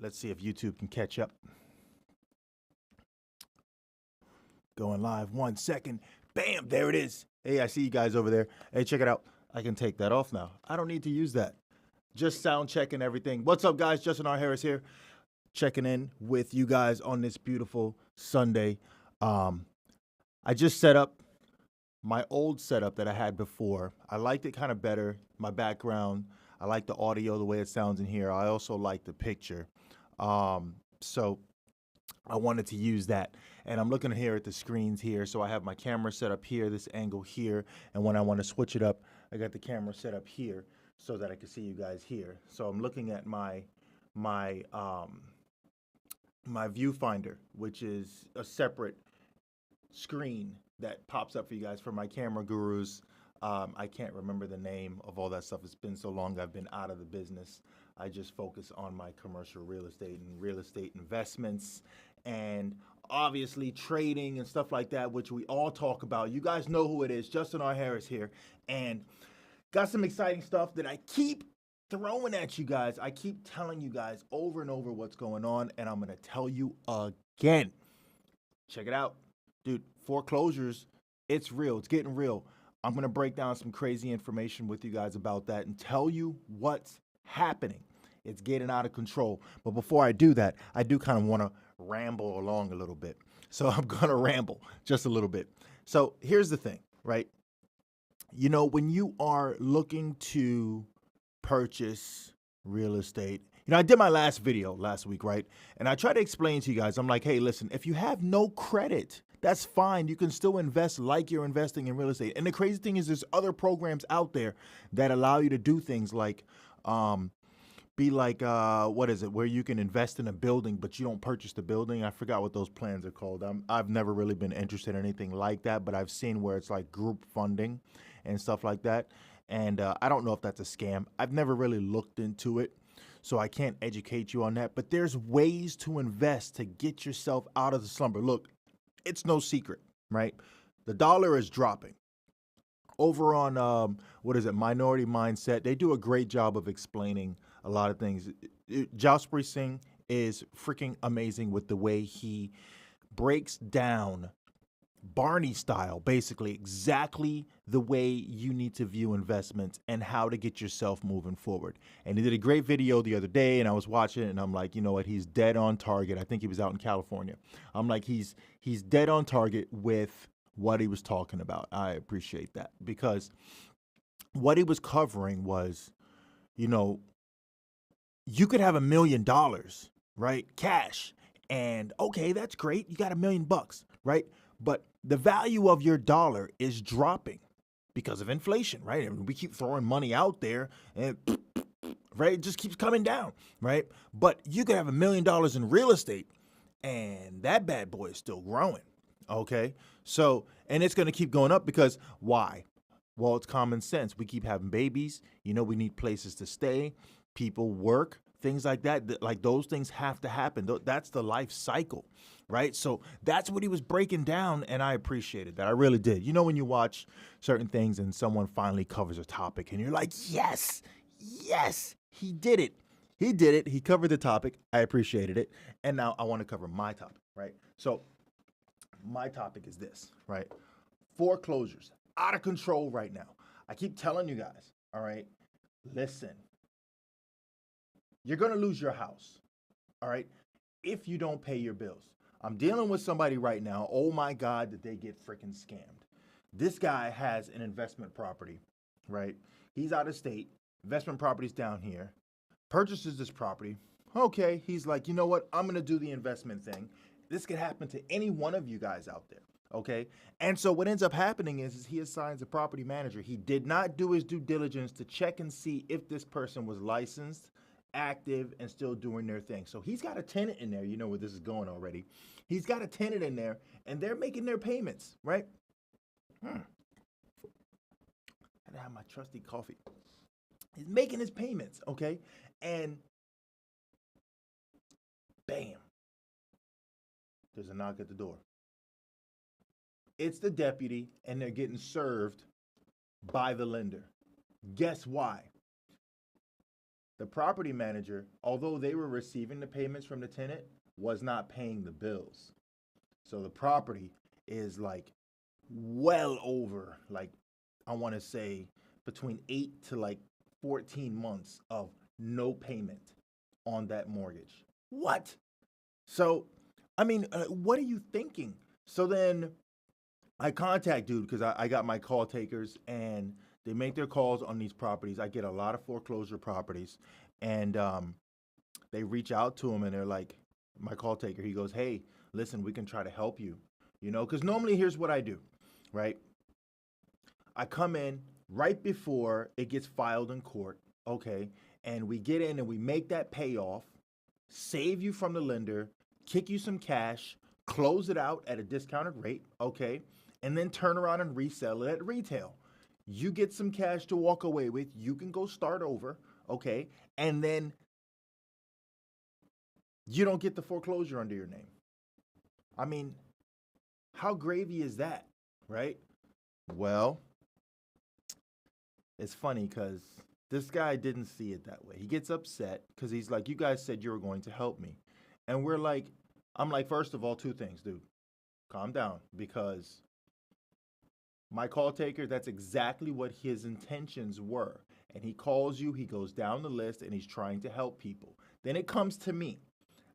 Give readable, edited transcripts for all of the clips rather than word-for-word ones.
Let's see if YouTube can catch up. Going live 1 second. Bam, there it is. Hey, I see you guys over there. Hey, check it out. I can take that off now. I don't need to use that. Just sound checking everything. What's up, guys? Justin R. Harris here. Checking in with you guys on this beautiful Sunday. I just set up my old setup that I had before. I liked it kind of better. My background. I like the audio, the way it sounds in here. I also like the picture. So I wanted to use that. And I'm looking here at the screens here. So I have my camera set up here, this angle here. And when I want to switch it up, I got the camera set up here so that I can see you guys here. So I'm looking at my viewfinder, which is a separate screen that pops up for you guys for my camera gurus. I can't remember the name of all that stuff. It's been so long I've been out of the business. I just focus on my commercial real estate and real estate investments and obviously trading and stuff like that, which we all talk about. You guys know who it is. Justin R. Harris here. And got some exciting stuff that I keep throwing at you guys. I keep telling you guys over and over what's going on, and I'm going to tell you again. Check it out. Dude, foreclosures, it's real. It's getting real. I'm going to break down some crazy information with you guys about that and tell you what's happening. It's getting out of control. But before I do that, I do kind of want to ramble along a little bit. So I'm going to ramble just a little bit. So here's the thing, right? You know, when you are looking to purchase real estate, you know, I did my last video last week, right? And I try to explain to you guys, I'm like, hey, listen, if you have no credit, that's fine. You can still invest like you're investing in real estate. And the crazy thing is there's other programs out there that allow you to do things like, what is it, where you can invest in a building, but you don't purchase the building. I forgot what those plans are called. I've never really been interested in anything like that, but I've seen where it's like group funding and stuff like that. And I don't know if that's a scam. I've never really looked into it, so I can't educate you on that. But there's ways to invest to get yourself out of the slumber. Look, it's no secret, right? The dollar is dropping. Over on, Minority Mindset, they do a great job of explaining a lot of things. Jaspreet Singh is freaking amazing with the way he breaks down Barney style, basically exactly the way you need to view investments and how to get yourself moving forward. And he did a great video the other day, and I was watching it, and I'm like, you know what? He's dead on target. I think he was out in California. I'm like, he's dead on target with what he was talking about. I appreciate that because what he was covering was, you know, you could have $1 million, right? Cash. And okay, that's great. You got $1 million, right? But the value of your dollar is dropping because of inflation, right? And we keep throwing money out there and right, it just keeps coming down, right? But you could have $1 million in real estate and that bad boy is still growing. Okay. So, and it's going to keep going up because why? Well, it's common sense. We keep having babies. You know, we need places to stay. People work, things like that. Like those things have to happen. That's the life cycle, right? So that's what he was breaking down, and I appreciated that. I really did. You know, when you watch certain things and someone finally covers a topic and you're like, yes, he did it. He did it. He covered the topic. I appreciated it. And now I want to cover my topic, right? So my topic is this, right? Foreclosures, out of control right now. I keep telling you guys, all right, listen. You're going to lose your house, all right, if you don't pay your bills. I'm dealing with somebody right now. Oh, my God, did they get freaking scammed. This guy has an investment property, right? He's out of state. Investment property's down here. Purchases this property. Okay, he's like, you know what? I'm going to do the investment thing. This could happen to any one of you guys out there, okay? And so what ends up happening is he assigns a property manager. He did not do his due diligence to check and see if this person was licensed, active, and still doing their thing. So he's got a tenant in there. You know where this is going already. He's got a tenant in there, and they're making their payments, right? I had to have my trusty coffee. He's making his payments, okay? And bam, there's a knock at the door. It's the deputy, and they're getting served by the lender. Guess why? The property manager, although they were receiving the payments from the tenant, was not paying the bills. So the property is like well over, like, I want to say between 8 to like 14 months of no payment on that mortgage. What? So, I mean, what are you thinking? So then I contact dude because I got my call takers and they make their calls on these properties. I get a lot of foreclosure properties and they reach out to him and they're like, my call taker, he goes, hey, listen, we can try to help you, because normally here's what I do, right? I come in right before it gets filed in court, okay? And we get in and we make that payoff, save you from the lender, kick you some cash, close it out at a discounted rate, okay? And then turn around and resell it at retail. You get some cash to walk away with. You can go start over, okay? And then you don't get the foreclosure under your name. I mean, how gravy is that, right? Well, it's funny because this guy didn't see it that way. He gets upset because he's like, you guys said you were going to help me. And I'm like, first of all, two things, dude. Calm down, because my call taker, that's exactly what his intentions were. And he calls you, he goes down the list, and he's trying to help people. Then it comes to me,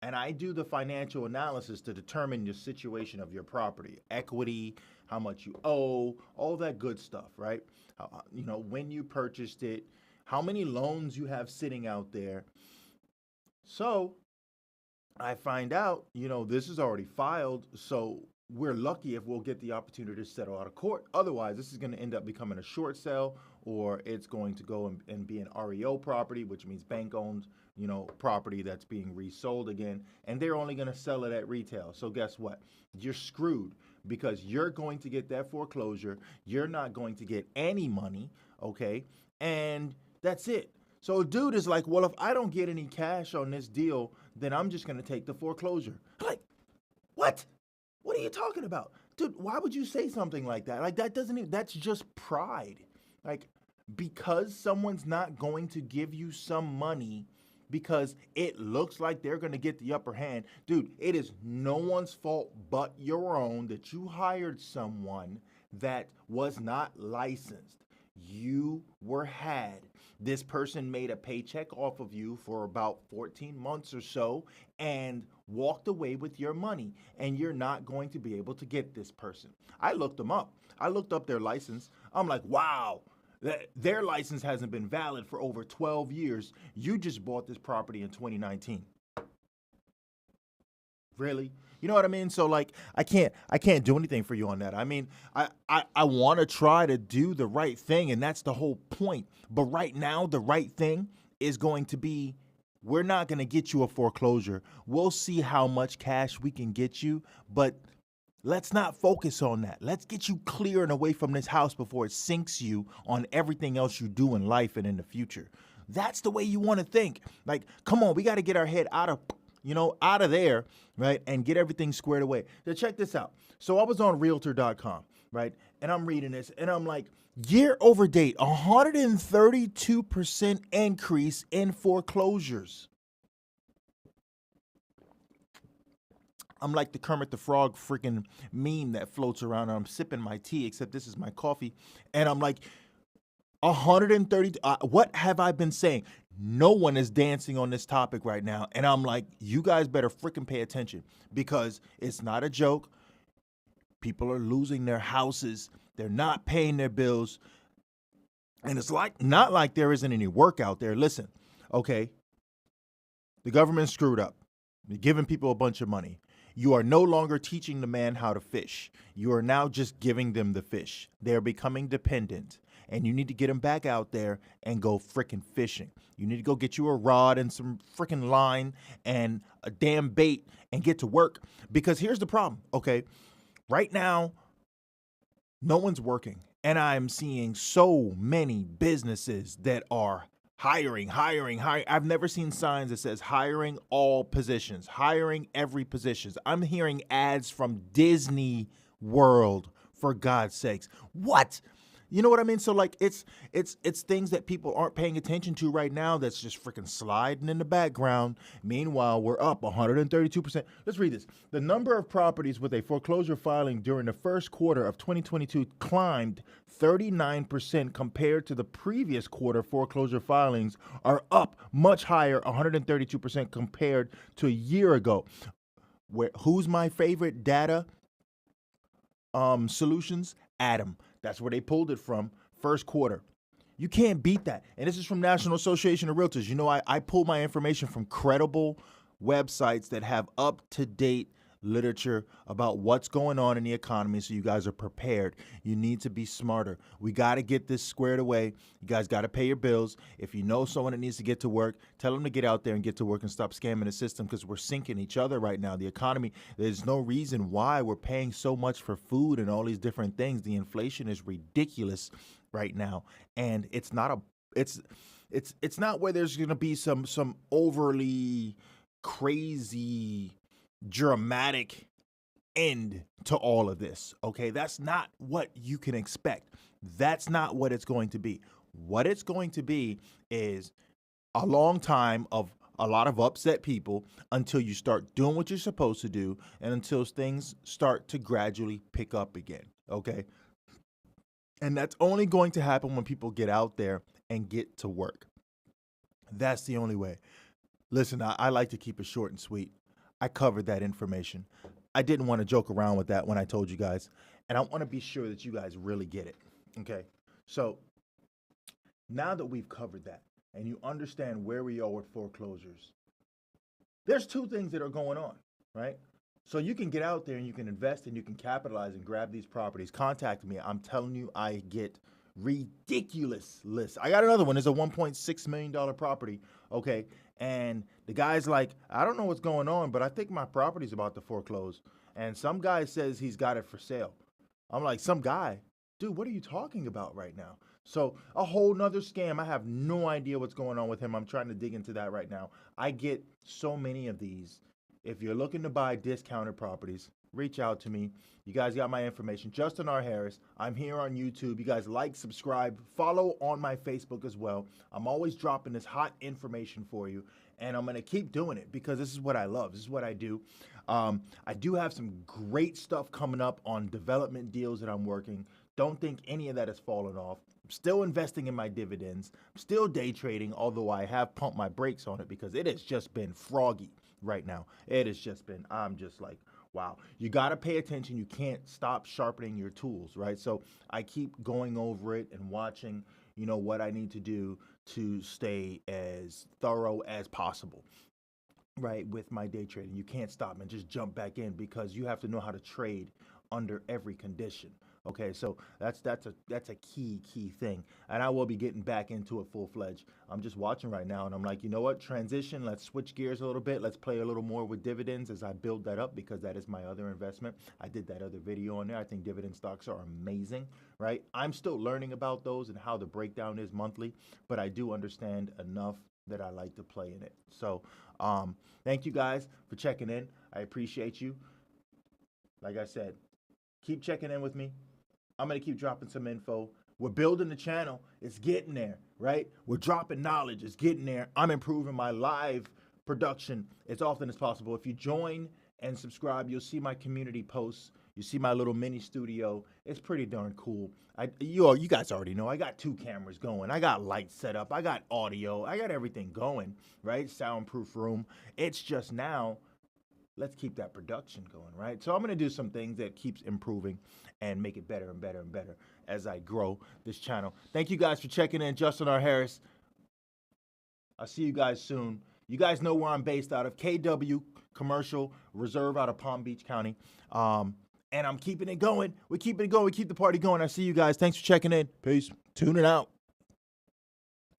and I do the financial analysis to determine the situation of your property, equity, how much you owe, all that good stuff, right? When you purchased it, how many loans you have sitting out there. So I find out, this is already filed, so we're lucky if we'll get the opportunity to settle out of court. Otherwise, this is going to end up becoming a short sale, or it's going to go and be an REO property, which means bank-owned, property that's being resold again, and they're only going to sell it at retail. So guess what? You're screwed because you're going to get that foreclosure. You're not going to get any money, okay? And that's it. So dude is like, well, if I don't get any cash on this deal, then I'm just going to take the foreclosure. I'm like, what? What are you talking about? Dude, why would you say something like that? Like, that's just pride. Like, because someone's not going to give you some money because it looks like they're going to get the upper hand. Dude, it is no one's fault but your own that you hired someone that was not licensed. You were had. This person made a paycheck off of you for about 14 months or so and walked away with your money, and you're not going to be able to get this person. I looked them up. I looked up their license. I'm like, wow, their license hasn't been valid for over 12 years. You just bought this property in 2019. Really? You know what I mean? So like, I can't do anything for you on that. I mean, I want to try to do the right thing, and that's the whole point. But right now, the right thing is going to be, we're not going to get you a foreclosure. We'll see how much cash we can get you, but let's not focus on that. Let's get you clear and away from this house before it sinks you on everything else you do in life and in the future. That's the way you want to think. Like, come on, we got to get our head out of there, right, and get everything squared away. So check this out. So I was on Realtor.com, right, and I'm reading this, and I'm like, year over date, 132% increase in foreclosures. I'm like the Kermit the Frog freaking meme that floats around, and I'm sipping my tea, except this is my coffee, and I'm like, 130, what have I been saying? No one is dancing on this topic right now. And I'm like, you guys better freaking pay attention, because it's not a joke. People are losing their houses. They're not paying their bills. And it's not like there isn't any work out there. Listen, okay, the government screwed up. They're giving people a bunch of money. You are no longer teaching the man how to fish. You are now just giving them the fish. They're becoming dependent. And you need to get them back out there and go frickin' fishing. You need to go get you a rod and some frickin' line and a damn bait and get to work. Because here's the problem, okay? Right now, no one's working. And I'm seeing so many businesses that are hiring. I've never seen signs that says hiring all positions, hiring every position. I'm hearing ads from Disney World, for God's sakes. What? You know what I mean? So like it's things that people aren't paying attention to right now that's just freaking sliding in the background. Meanwhile, we're up 132%. Let's read this. The number of properties with a foreclosure filing during the first quarter of 2022 climbed 39% compared to the previous quarter. Foreclosure filings are up much higher, 132% compared to a year ago. Who's my favorite data solutions? Adam. That's where they pulled it from, first quarter. You can't beat that. And this is from National Association of Realtors. You know, I pull my information from credible websites that have up-to-date literature about what's going on in the economy, so you guys are prepared. You need to be smarter. We got to get this squared away. You guys got to pay your bills. If you know someone that needs to get to work, tell them to get out there and get to work and stop scamming the system, because we're sinking each other right now. The economy, there's no reason why we're paying so much for food and all these different things. The inflation is ridiculous right now, and it's not where there's going to be some overly crazy dramatic end to all of this. Okay, that's not what you can expect. That's not what it's going to be. What it's going to be is a long time of a lot of upset people until you start doing what you're supposed to do and until things start to gradually pick up again. Okay, and that's only going to happen when people get out there and get to work. That's the only way. Listen, I like to keep it short and sweet. I covered that information. I didn't want to joke around with that when I told you guys, and I want to be sure that you guys really get it. Okay, so now that we've covered that and you understand where we are with foreclosures, there's two things that are going on, right? So you can get out there and you can invest and you can capitalize and grab these properties. Contact me. I'm telling you, I get ridiculous lists. I got another one. It's a $1.6 million property. Okay. And the guy's like, I don't know what's going on, but I think my property's about to foreclose. And some guy says he's got it for sale. I'm like, some guy? Dude, what are you talking about right now? So a whole nother scam. I have no idea what's going on with him. I'm trying to dig into that right now. I get so many of these. If you're looking to buy discounted properties, reach out to me. You guys got my information. Justin R. Harris. I'm here on YouTube. You guys like, subscribe, follow on my Facebook as well. I'm always dropping this hot information for you, and I'm going to keep doing it because this is what I love. This is what I do. I do have some great stuff coming up on development deals that I'm working. Don't think any of that has fallen off. I'm still investing in my dividends. I'm still day trading, although I have pumped my brakes on it because it has just been froggy right now. It has just been, I'm just like, wow. You got to pay attention. You can't stop sharpening your tools, right? So I keep going over it and watching, you know, what I need to do to stay as thorough as possible, right, with my day trading. You can't stop and just jump back in because you have to know how to trade under every condition. Okay, so that's a key thing, and I will be getting back into it full-fledged. I'm just watching right now, and I'm like, you know what? Transition. Let's switch gears a little bit. Let's play a little more with dividends as I build that up because that is my other investment. I did that other video on there. I think dividend stocks are amazing, right? I'm still learning about those and how the breakdown is monthly, but I do understand enough that I like to play in it. So, thank you guys for checking in. I appreciate you. Like I said, keep checking in with me. I'm going to keep dropping some info. We're building the channel. It's getting there, right? We're dropping knowledge. It's getting there. I'm improving my live production as often as possible. If you join and subscribe, you'll see my community posts. You see my little mini studio. It's pretty darn cool. You guys already know I got 2 cameras going. I got lights set up. I got audio. I got everything going, right? Soundproof room. It's just now, let's keep that production going, right? So I'm going to do some things that keeps improving and make it better and better and better as I grow this channel. Thank you guys for checking in. Justin R. Harris. I'll see you guys soon. You guys know where I'm based out of. KW Commercial Reserve out of Palm Beach County. And I'm keeping it going. We're keeping it going. We keep the party going. I see you guys. Thanks for checking in. Peace. Tuning out.